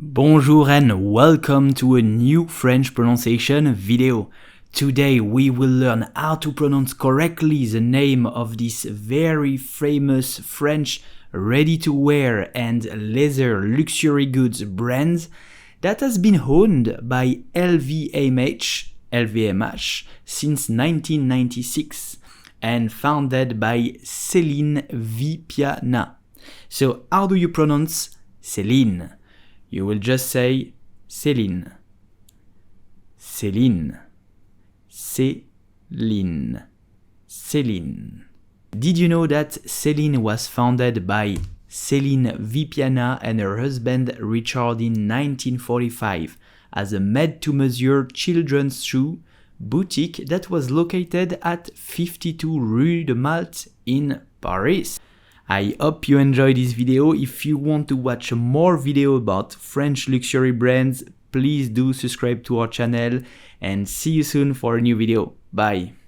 Bonjour and welcome to a new French pronunciation video. Today we will learn how to pronounce correctly the name of this very famous French ready-to-wear and leather luxury goods brand that has been owned by LVMH since 1996 and founded by Céline Vipiana. So how do you pronounce Céline? You will just say Céline, Céline, Céline, Céline. Did you know that Céline was founded by Céline Vipiana and her husband Richard in 1945 as a made-to-measure children's shoe boutique that was located at 52 Rue de Malte in Paris? I hope you enjoyed this video. If you want to watch more video about French luxury brands, please do subscribe to our channel and see you soon for a new video. Bye!